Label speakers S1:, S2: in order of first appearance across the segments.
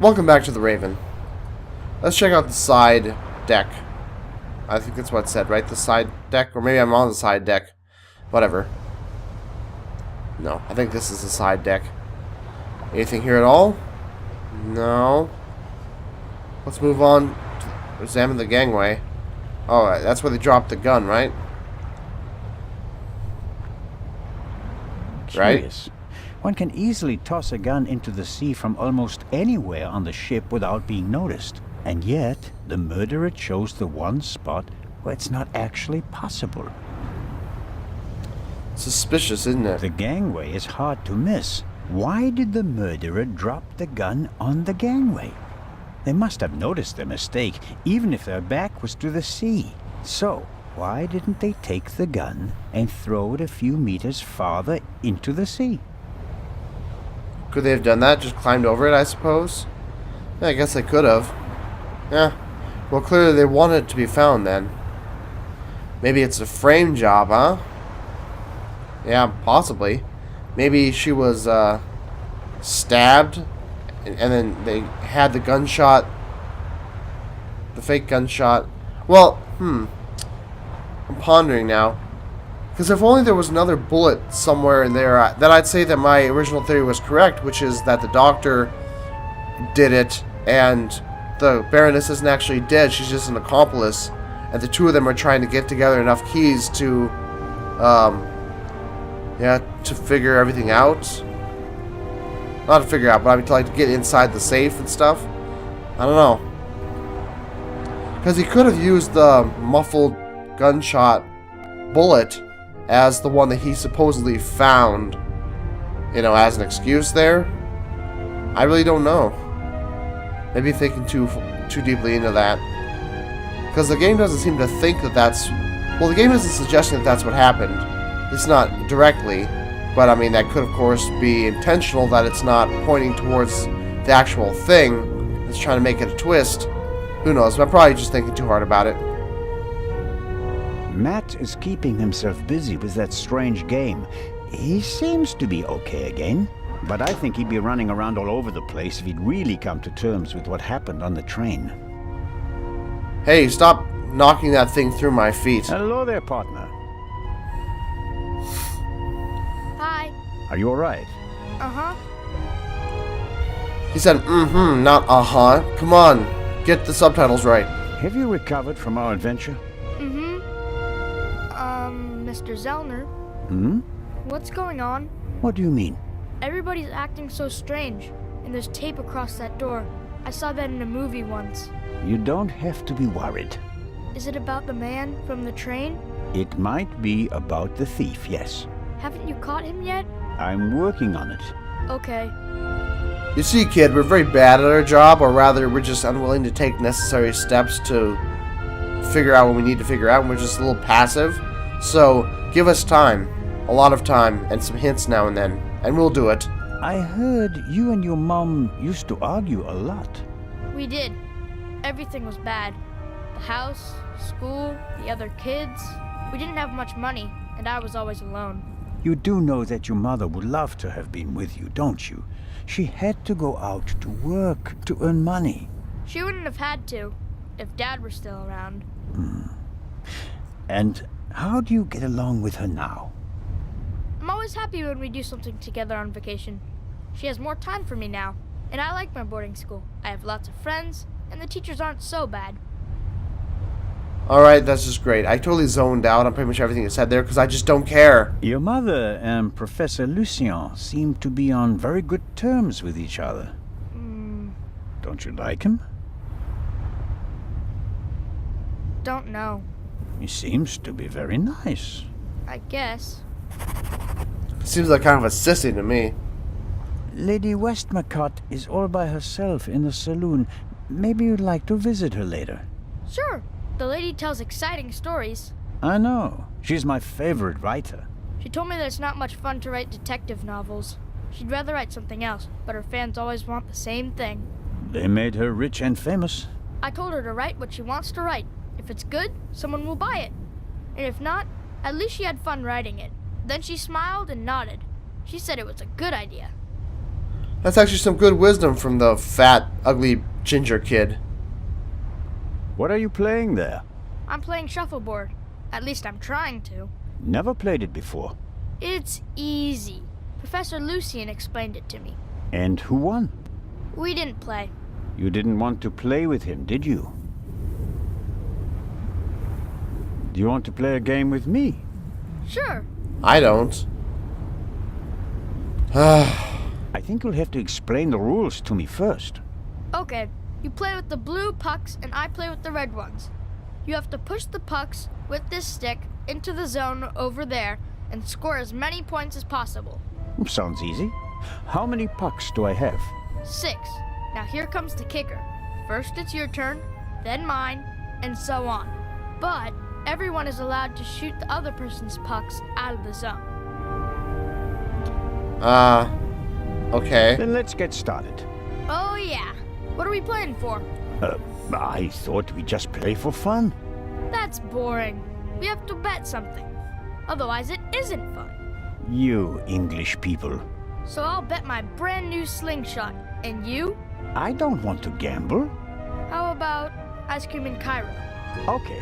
S1: Welcome back to the Raven. Let's check out the side deck. I think that's what it said, right? The side deck? Or maybe I'm on the side deck. Whatever. No, I think this is the side deck. Anything here at all? No. Let's move on to examine the gangway. Oh, that's where they dropped the gun, right?
S2: Curious. One can easily toss a gun into the sea from almost anywhere on the ship without being noticed. And yet, the murderer chose the one spot where it's not actually possible.
S1: Suspicious, isn't it?
S2: The gangway is hard to miss. Why did the murderer drop the gun on the gangway? They must have noticed their mistake, even if their back was to the sea. So, why didn't they take the gun and throw it a few meters farther into the sea?
S1: Could they have done that? Just climbed over it, I suppose? Yeah, I guess they could have. Yeah. Well, clearly they wanted it to be found then. Maybe it's a frame job, huh? Yeah, possibly. Maybe she was stabbed and then they had the gunshot, the fake gunshot. Well, I'm pondering now. Because if only there was another bullet somewhere in there, then I'd say that my original theory was correct, which is that the doctor did it, and the Baroness isn't actually dead, she's just an accomplice, and the two of them are trying to get together enough keys to, to figure everything out. Not to figure out, but I mean to, like, to get inside the safe and stuff. I don't know. Because he could have used the muffled gunshot bullet as the one that he supposedly found, you know, as an excuse there. I really don't know. Maybe thinking too deeply into that. Because the game doesn't seem to think that that's... Well, the game isn't suggesting that that's what happened. It's not directly. But, I mean, that could, of course, be intentional, that it's not pointing towards the actual thing. It's trying to make it a twist. Who knows? I'm probably just thinking too hard about it.
S2: Matt is keeping himself busy with that strange game. He seems to be okay again, but I think he'd be running around all over the place if he'd really come to terms with what happened on the train.
S1: Hey, stop knocking that thing through my feet.
S2: Hello there, partner.
S3: Hi.
S2: Are you all right?
S3: Uh-huh.
S1: He said, not uh-huh. Come on, get the subtitles right.
S2: Have you recovered from our adventure?
S3: Mr. Zellner. What's going on?
S2: What do you mean?
S3: Everybody's acting so strange, and there's tape across that door. I saw that in a movie once.
S2: You don't have to be worried.
S3: Is it about the man from the train?
S2: It might be about the thief, yes.
S3: Haven't you caught him yet?
S2: I'm working on it.
S3: Okay.
S1: You see, kid, we're very bad at our job, or rather, we're just unwilling to take necessary steps to figure out what we need to figure out, and we're just a little passive. So, give us time. A lot of time, and some hints now and then, and we'll do it.
S2: I heard you and your mom used to argue a lot.
S3: We did. Everything was bad. The house, school, the other kids. We didn't have much money, and I was always alone.
S2: You do know that your mother would love to have been with you, don't you? She had to go out to work to earn money.
S3: She wouldn't have had to, if Dad were still around.
S2: And how do you get along with her now?
S3: I'm always happy when we do something together on vacation. She has more time for me now, and I like my boarding school. I have lots of friends, and the teachers aren't so bad.
S1: Alright, that's just great. I totally zoned out on pretty much everything you said there, because I just don't care.
S2: Your mother and Professor Lucien seem to be on very good terms with each other. Don't you like him?
S3: Don't know.
S2: He seems to be very nice.
S3: I guess.
S1: Seems like kind of a sissy to me.
S2: Lady Westmacott is all by herself in the saloon. Maybe you'd like to visit her later.
S3: Sure. The lady tells exciting stories.
S2: I know. She's my favorite writer.
S3: She told me that it's not much fun to write detective novels. She'd rather write something else, but her fans always want the same thing.
S2: They made her rich and famous.
S3: I told her to write what she wants to write. If it's good, someone will buy it. And if not, at least she had fun writing it. Then she smiled and nodded. She said it was a good idea.
S1: That's actually some good wisdom from the fat, ugly ginger kid.
S2: What are you playing there?
S3: I'm playing shuffleboard. At least I'm trying to.
S2: Never played it before.
S3: It's easy. Professor Lucian explained it to me.
S2: And who won?
S3: We didn't play.
S2: You didn't want to play with him, did you? Do you want to play a game with me?
S3: Sure.
S1: I don't.
S2: I think you'll have to explain the rules to me first.
S3: Okay. You play with the blue pucks and I play with the red ones. You have to push the pucks with this stick into the zone over there and score as many points as possible.
S2: Sounds easy. How many pucks do I have?
S3: 6. Now here comes the kicker. First it's your turn, then mine, and so on. But everyone is allowed to shoot the other person's pucks out of the zone.
S1: Okay.
S2: Then let's get started.
S3: Oh yeah. What are we playing for?
S2: I thought we'd just play for fun.
S3: That's boring. We have to bet something. Otherwise it isn't fun.
S2: You English people.
S3: So I'll bet my brand new slingshot. And you?
S2: I don't want to gamble.
S3: How about ice cream in Cairo?
S2: Okay.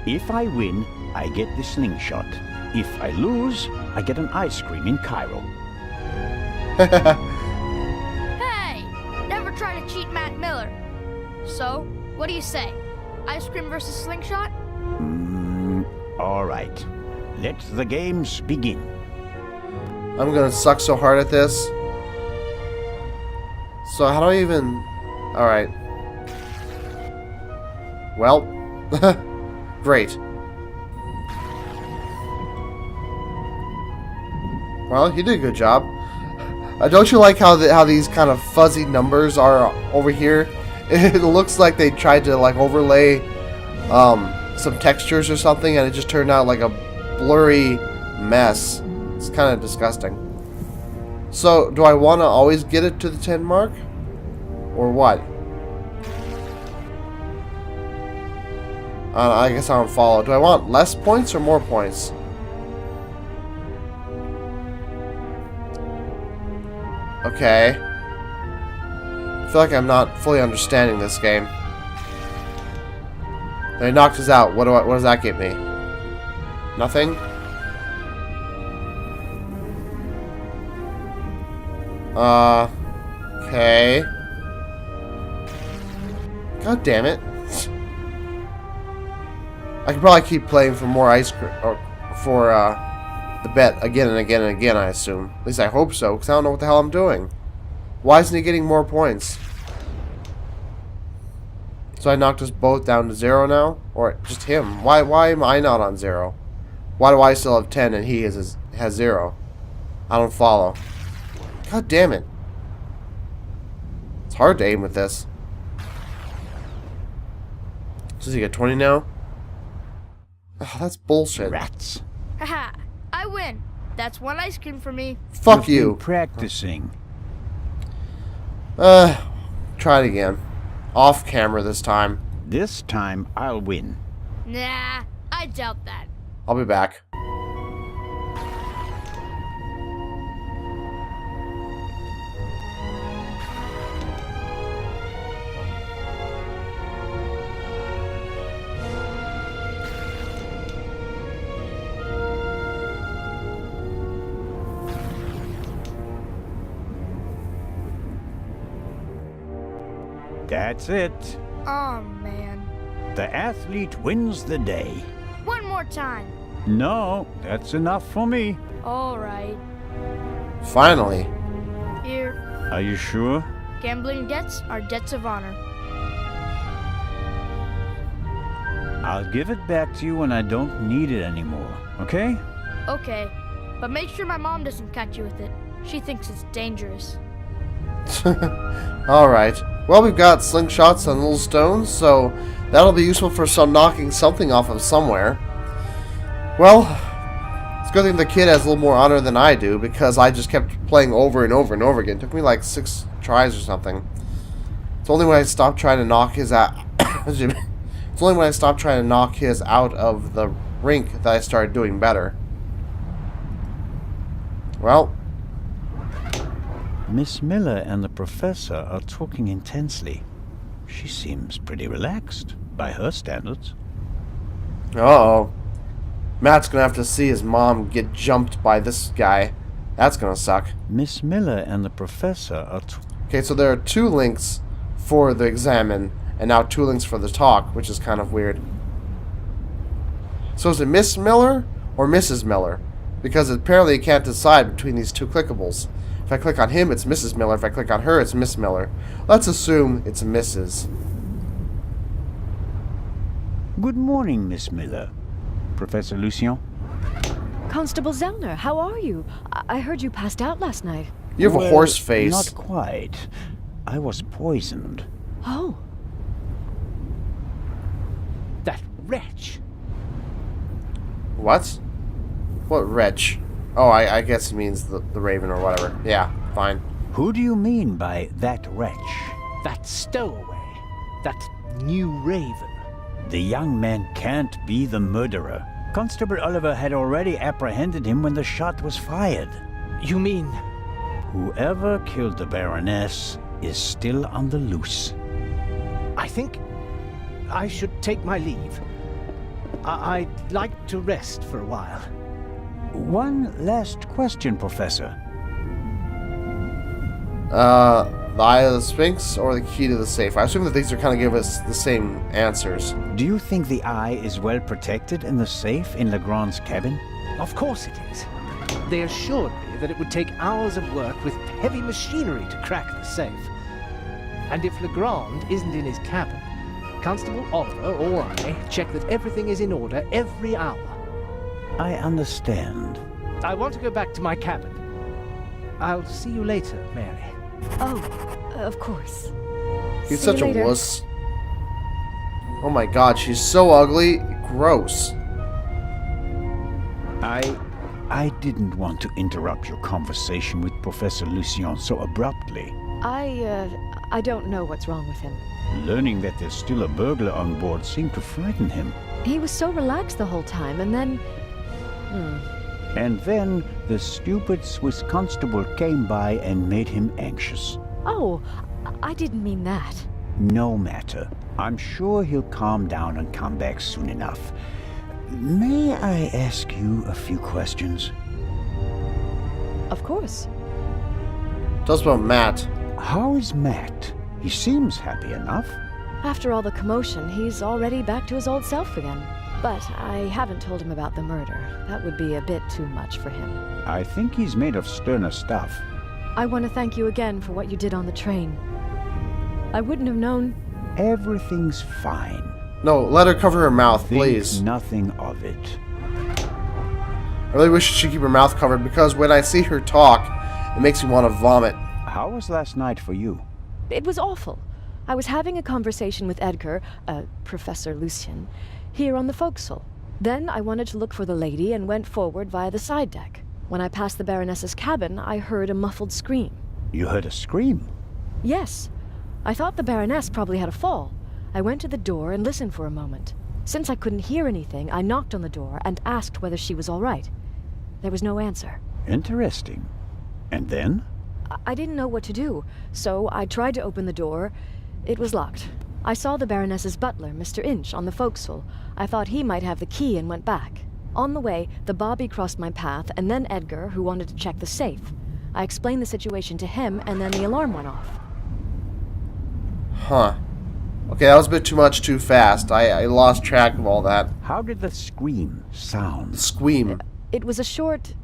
S2: If I win, I get the slingshot. If I lose, I get an ice cream in Cairo.
S3: Hey! Never try to cheat Matt Miller. So, what do you say? Ice cream versus slingshot?
S2: All right. Let the games begin.
S1: I'm gonna suck so hard at this. So how do I even... Alright. Well. Great. Well, you did a good job. Don't you like how these kind of fuzzy numbers are over here? It looks like they tried to like overlay some textures or something, and it just turned out like a blurry mess. It's kind of disgusting. So, do I want to always get it to the 10 mark? Or what? I guess I don't follow. Do I want less points or more points? Okay. I feel like I'm not fully understanding this game. They knocked us out. What does that get me? Nothing? Okay. God damn it. I could probably keep playing for more ice cream, or for, the bet again and again and again, I assume. At least I hope so, because I don't know what the hell I'm doing. Why isn't he getting more points? So I knocked us both down to 0 now? Or just him? Why am I not on 0? Why do I still have 10 and he has 0? I don't follow. God damn it. It's hard to aim with this. So does he get 20 now? Oh, that's bullshit.
S2: Rats.
S3: Haha, I win. That's one ice cream for me.
S1: Fuck
S2: You've
S1: you.
S2: been practicing.
S1: Try it again. Off camera this time.
S2: This time I'll win.
S3: Nah, I doubt that.
S1: I'll be back.
S2: That's it.
S3: Oh, man.
S2: The athlete wins the day.
S3: One more time.
S2: No, that's enough for me.
S3: All right.
S1: Finally.
S3: Here.
S2: Are you sure?
S3: Gambling debts are debts of honor.
S2: I'll give it back to you when I don't need it anymore, okay?
S3: Okay, but make sure my mom doesn't catch you with it. She thinks it's dangerous.
S1: Alright. Well, we've got slingshots and little stones, so that'll be useful for some knocking something off of somewhere. Well, it's a good thing the kid has a little more honor than I do, because I just kept playing over and over and over again. It took me like 6 tries or something. It's only when I stopped trying to knock his out. It's only when I stopped trying to knock his out of the rink that I started doing better. Well,
S2: Miss Miller and the professor are talking intensely. She seems pretty relaxed, by her standards.
S1: Uh-oh. Matt's gonna have to see his mom get jumped by this guy. That's gonna suck.
S2: Miss Miller and the professor are
S1: Okay, so there are 2 links for the examine, and now 2 links for the talk, which is kind of weird. So is it Miss Miller or Mrs. Miller? Because apparently you can't decide between these 2 clickables. If I click on him, it's Mrs. Miller. If I click on her, it's Miss Miller. Let's assume it's Mrs.
S2: Good morning, Miss Miller. Professor Lucien?
S4: Constable Zellner, how are you? I heard you passed out last night.
S1: You have a horse face.
S2: Not quite. I was poisoned.
S4: Oh.
S5: That wretch.
S1: What? What wretch? Oh, I guess he means the raven or whatever. Yeah, fine.
S2: Who do you mean by that wretch?
S5: That stowaway. That new raven.
S2: The young man can't be the murderer. Constable Oliver had already apprehended him when the shot was fired.
S5: You mean...
S2: Whoever killed the Baroness is still on the loose.
S5: I think I should take my leave. I'd like to rest for a while.
S2: One last question, Professor.
S1: The Eye of the Sphinx or the key to the safe? I assume that these are kind of give us the same answers.
S2: Do you think the eye is well protected in the safe in Legrand's cabin?
S5: Of course it is. They assured me that it would take hours of work with heavy machinery to crack the safe. And if Legrand isn't in his cabin, Constable Oliver or I check that everything is in order every hour.
S2: I understand.
S5: I want to go back to my cabin. I'll see you later, Mary.
S4: Oh, of course.
S1: He's
S4: See
S1: such
S4: you
S1: a
S4: later.
S1: wuss. Oh my god, she's so ugly. Gross.
S2: I didn't want to interrupt your conversation with Professor Lucien so abruptly.
S4: I don't know what's wrong with him.
S2: Learning that there's still a burglar on board seemed to frighten him.
S4: He was so relaxed the whole time, and then...
S2: And then the stupid Swiss constable came by and made him anxious.
S4: Oh, I didn't mean that.
S2: No matter. I'm sure he'll calm down and come back soon enough. May I ask you a few questions?
S4: Of course.
S1: Tell us about Matt.
S2: How is Matt? He seems happy enough.
S4: After all the commotion, he's already back to his old self again. But I haven't told him about the murder. That would be a bit too much for him.
S2: I think he's made of sterner stuff.
S4: I want to thank you again for what you did on the train. I wouldn't have known...
S2: Everything's fine.
S1: No, let her cover her mouth,
S2: Think
S1: please.
S2: nothing of it.
S1: I really wish she keep her mouth covered because when I see her talk, it makes me want to vomit.
S2: How was last night for you?
S4: It was awful. I was having a conversation with Edgar, Professor Lucien, here on the forecastle. Then I wanted to look for the lady and went forward via the side deck. When I passed the Baroness's cabin, I heard a muffled scream.
S2: You heard a scream?
S4: Yes. I thought the Baroness probably had a fall. I went to the door and listened for a moment. Since I couldn't hear anything, I knocked on the door and asked whether she was all right. There was no answer.
S2: Interesting. And then?
S4: I didn't know what to do, so I tried to open the door. It was locked. I saw the Baroness's butler, Mr. Inch, on the forecastle. I thought he might have the key and went back. On the way, the bobby crossed my path, and then Edgar, who wanted to check the safe. I explained the situation to him, and then the alarm went off.
S1: Huh. Okay, that was a bit too much too fast. I lost track of all that.
S2: How did the scream sound?
S1: Squeam.
S4: It was a short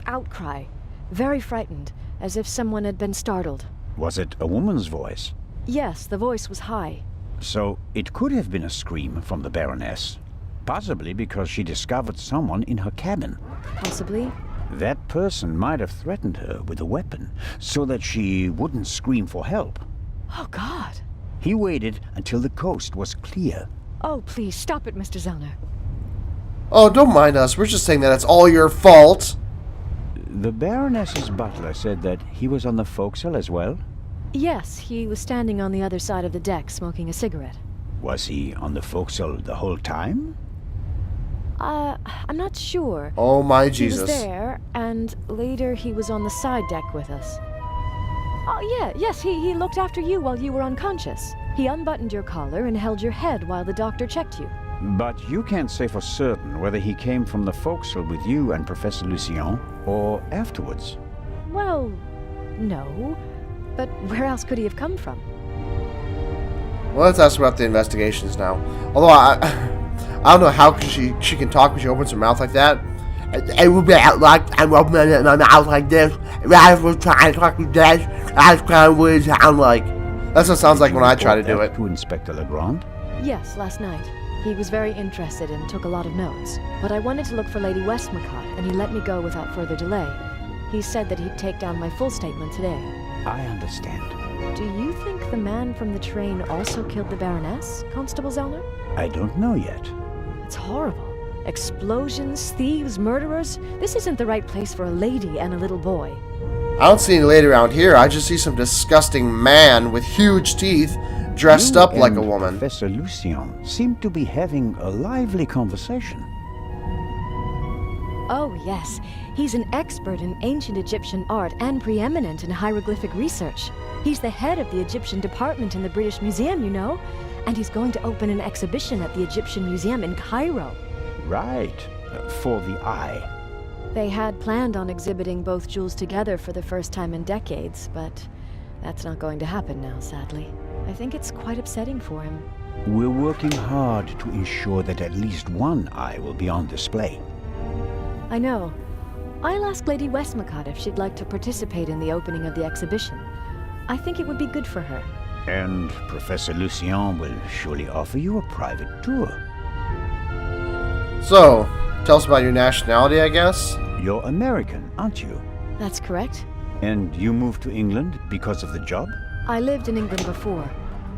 S4: outcry, very frightened, as if someone had been startled.
S2: Was it a woman's voice?
S4: Yes, the voice was high.
S2: So it could have been a scream from the Baroness. Possibly because she discovered someone in her cabin.
S4: Possibly.
S2: That person might have threatened her with a weapon, so that she wouldn't scream for help.
S4: Oh, God.
S2: He waited until the coast was clear.
S4: Oh, please, stop it, Mr. Zellner.
S1: Oh, don't mind us. We're just saying that it's all your fault.
S2: The Baroness's butler said that he was on the forecastle as well?
S4: Yes, he was standing on the other side of the deck smoking a cigarette.
S2: Was he on the forecastle the whole time?
S4: I'm not sure.
S1: Oh my
S4: He
S1: Jesus.
S4: was there, and later he was on the side deck with us. Oh, yes, he looked after you while you were unconscious. He unbuttoned your collar and held your head while the doctor checked you.
S2: But you can't say for certain whether he came from the forecastle with you and Professor Lucien, or afterwards.
S4: Well, no. But where else could he have come from?
S1: Well, let's ask about the investigations now. Although I don't know how she can talk when she opens her mouth like that. It would be like I'm opening my mouth like this. I was trying to talk like this. That's kind of what it sounds like. That's what it sounds like when I try to do it.
S2: To Inspector Legrand?
S4: Yes, last night. He was very interested and took a lot of notes. But I wanted to look for Lady Westmacott, and he let me go without further delay. He said that he'd take down my full statement today.
S2: I understand.
S4: Do you think the man from the train also killed the Baroness, Constable Zellner?
S2: I don't know yet.
S4: It's horrible. Explosions, thieves, murderers. This isn't the right place for a lady and a little boy.
S1: I don't see any lady around here. I just see some disgusting man with huge teeth dressed
S2: You
S1: up like a
S2: and
S1: woman.
S2: Professor Lucien seem to be having a lively conversation.
S4: Oh, yes. He's an expert in ancient Egyptian art and preeminent in hieroglyphic research. He's the head of the Egyptian department in the British Museum, you know. And he's going to open an exhibition at the Egyptian Museum in Cairo.
S2: Right. For the eye.
S4: They had planned on exhibiting both jewels together for the first time in decades, but that's not going to happen now, sadly. I think it's quite upsetting for him.
S2: We're working hard to ensure that at least one eye will be on display.
S4: I know. I'll ask Lady Westmacott if she'd like to participate in the opening of the exhibition. I think it would be good for her.
S2: And Professor Lucien will surely offer you a private tour.
S1: So, tell us about your nationality, I guess?
S2: You're American, aren't you?
S4: That's correct.
S2: And you moved to England because of the job?
S4: I lived in England before.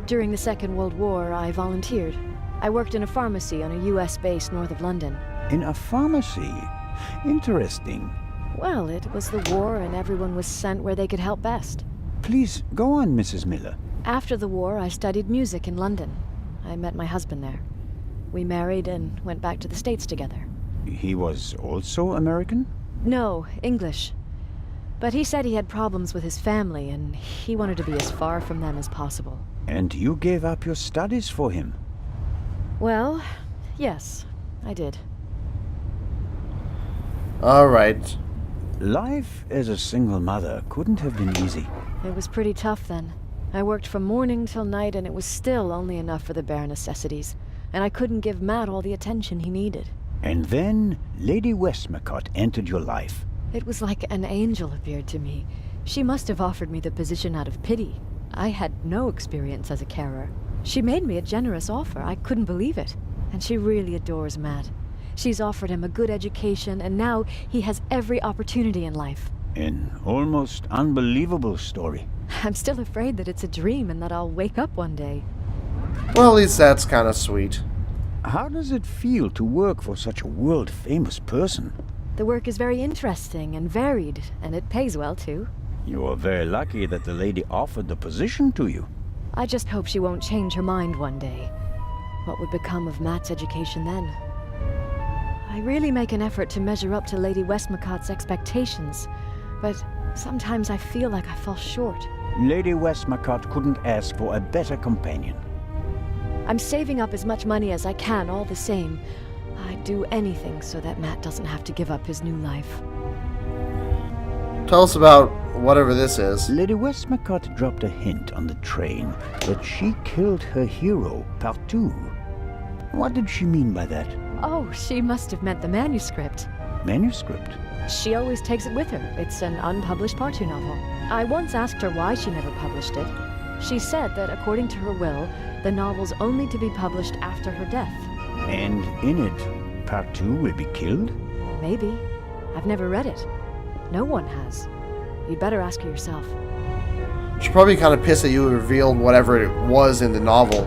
S4: During the Second World War, I volunteered. I worked in a pharmacy on a US base north of London.
S2: In a pharmacy? Interesting.
S4: Well, it was the war and everyone was sent where they could help best.
S2: Please, go on, Mrs. Miller.
S4: After the war, I studied music in London. I met my husband there. We married and went back to the States together.
S2: He was also American?
S4: No, English. But he said he had problems with his family and he wanted to be as far from them as possible.
S2: And you gave up your studies for him?
S4: Well, yes, I did.
S1: Alright.
S2: Life as a single mother couldn't have been easy.
S4: It was pretty tough then. I worked from morning till night and it was still only enough for the bare necessities. And I couldn't give Matt all the attention he needed.
S2: And then Lady Westmacott entered your life.
S4: It was like an angel appeared to me. She must have offered me the position out of pity. I had no experience as a carer. She made me a generous offer. I couldn't believe it. And she really adores Matt. She's offered him a good education, and now he has every opportunity in life.
S2: An almost unbelievable story.
S4: I'm still afraid that it's a dream and that I'll wake up one day.
S1: Well, at least that's kind of sweet.
S2: How does it feel to work for such a world-famous person?
S4: The work is very interesting and varied, and it pays well, too.
S2: You are very lucky that the lady offered the position to you.
S4: I just hope she won't change her mind one day. What would become of Matt's education then? I really make an effort to measure up to Lady Westmacott's expectations, but sometimes I feel like I fall short.
S2: Lady Westmacott couldn't ask for a better companion.
S4: I'm saving up as much money as I can all the same. I'd do anything so that Matt doesn't have to give up his new life.
S1: Tell us about whatever this is.
S2: Lady Westmacott dropped a hint on the train that she killed her hero, Partout. What did she mean by that?
S4: Oh, she must have meant the manuscript.
S2: Manuscript?
S4: She always takes it with her. It's an unpublished Partout novel. I once asked her why she never published it. She said that according to her will, the novel's only to be published after her death.
S2: And in it, Partout will be killed?
S4: Maybe. I've never read it. No one has. You'd better ask her yourself.
S1: She's probably kind of pissed that you revealed whatever it was in the novel.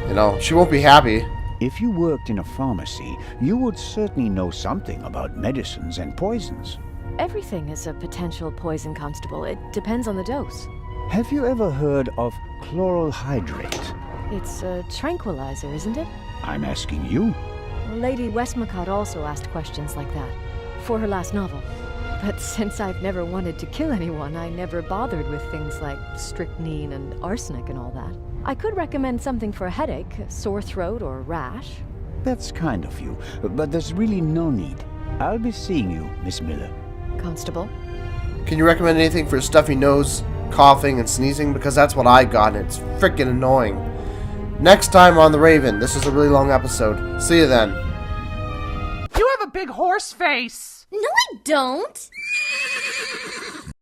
S1: You know, she won't be happy.
S2: If you worked in a pharmacy, you would certainly know something about medicines and poisons.
S4: Everything is a potential poison, Constable. It depends on the dose.
S2: Have you ever heard of chloral hydrate?
S4: It's a tranquilizer, isn't it?
S2: I'm asking you.
S4: Lady Westmacott also asked questions like that, for her last novel. but since I've never wanted to kill anyone, I never bothered with things like strychnine and arsenic and all that. I could recommend something for a headache, sore throat, or rash.
S2: That's kind of you, but there's really no need. I'll be seeing you, Miss Miller.
S4: Constable?
S1: Can you recommend anything for stuffy nose, coughing, and sneezing? Because that's what I got, and it's freaking annoying. Next time on The Raven. This is a really long episode. See you then.
S6: You have a big horse face!
S7: No, I don't!